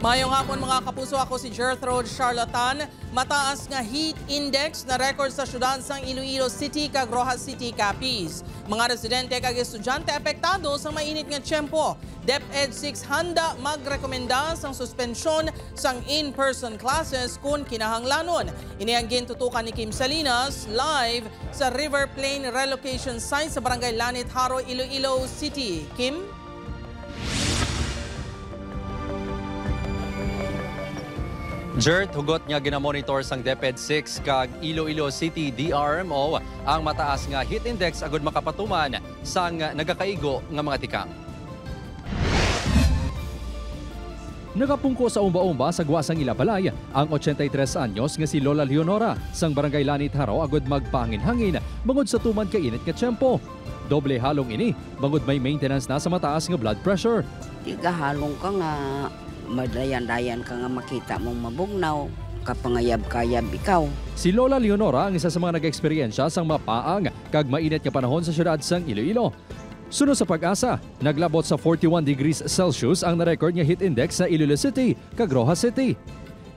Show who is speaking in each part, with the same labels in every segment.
Speaker 1: Mayong hapon mga kapuso, ako si Gertrude Charlatan. Mataas nga heat index na record sa syudad sang Iloilo City kag Rojas City, Capiz. Mga residente kag estudyante apektado sa mainit nga tiyempo. DepEd 6 handa magrekomenda sang suspensyon sang in-person classes kung kinahanglanon. Ini ang gintutukan ni Kim Salinas live sa River Plain Relocation Site sa Barangay Lanit Haro, Iloilo City. Kim?
Speaker 2: Gert, hugot nga ginamonitor sang DepEd 6 kag Iloilo City DRMO ang mataas nga heat index agud makapatuman sang nagakaigo nga mga tikang. Nakapungko sa umba-umba sa guwasang Ilabalay ang 83 anyos nga si Lola Leonora sang Barangay Lanit Haro agud magpahangin-hangin bangod sa tuman kainit nga tiyempo. Doble halong ini bangod may maintenance na sa mataas nga blood pressure.
Speaker 3: Tiga halong ka nga madayan-dayan ka nga makita mong mabugnaw, kapangayab-kayab ikaw.
Speaker 2: Si Lola Leonora ang isa sa mga nag-eksperyensya sang mapaang kag mainit nga panahon sa syudad sang Iloilo. Sunod sa pag-asa, naglabot sa 41 degrees Celsius ang na-record nga heat index sa Iloilo City kag Rojas City.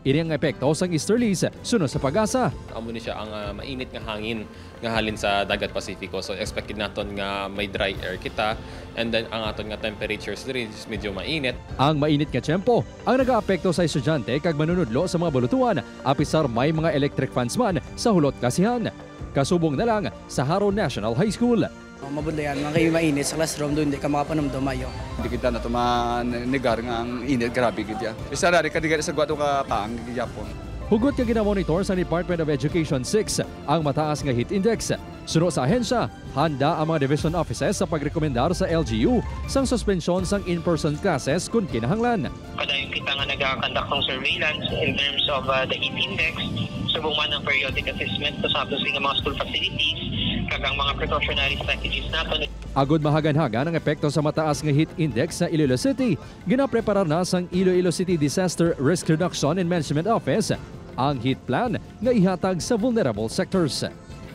Speaker 2: Ini ang epekto sang easterlies sunod sa pag-asa.
Speaker 4: Amo ni siya ang mainit nga hangin nga halin sa dagat Pasifiko. So expected naton nga may dry air kita and then ang aton nga temperatures diri is medyo mainit.
Speaker 2: Ang mainit nga tiyempo ang nagaapekto sa estudyante kag manunudlo sa mga bulutuan apisar may mga electric fans man sa hulot kasihan. Kasubong na lang sa Haro National High School.
Speaker 5: Mabundayan, mga kayo mainit sa classroom doon, hindi ka makapanamdam mayo.
Speaker 6: Hindi kita na ito manigar nga ang init, grabe gid. Isa na rin kadigar sa gwato ka paang Japon.
Speaker 2: Hugot nga ginamonitor sa Department of Education 6 ang mataas nga heat index. Sunod sa ahensya, handa ang mga division offices sa pagrekomendar sa LGU sang suspensyon sang in-person classes kung kinahanglan.
Speaker 7: Kadayon kita nga nag-conduct ng surveillance in terms of the heat index, subong man ang periodic assessment sa mga school facilities, kag ang mga precautionary strategies nato.
Speaker 2: Agod mahagan-hagan ang epekto sa mataas nga heat index sa Iloilo City, ginapreparar na sang Iloilo City Disaster Risk Reduction and Management Office ang heat plan nga ihatag sa vulnerable sectors.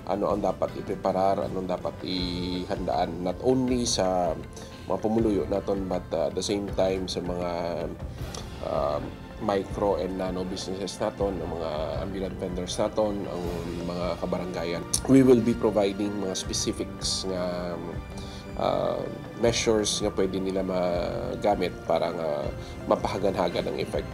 Speaker 8: Ano ang dapat ipreparar, ano ang dapat ihandaan not only sa mga pumuluyo naton but at the same time sa mga micro and nano businesses naton, ang mga ambulant vendors naton, ang mga kabaranggayan. We will be providing mga specifics nga measures nga pwede nila magamit para nga mapahagan-hagan ang effect.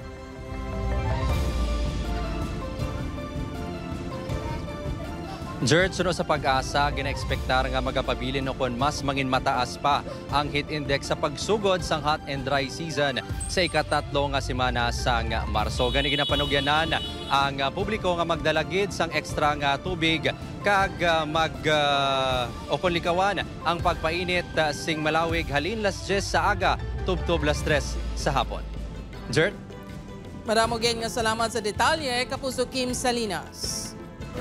Speaker 2: Gert, sunod sa pag-asa, gina-expectar nga magapabilin kung mas mangin mataas pa ang heat index sa pagsugod sang hot and dry season sa ikatatlo nga semana sang Marso. Gani ginapanugyanan ang publiko nga magdalagid sang ekstra nga tubig kag okonlikawan ang pagpainit sing malawig halin las 10 sa aga tubtob las 3 sa hapon. Gert?
Speaker 1: Maraming nga salamat sa detalye, Kapuso Kim Salinas.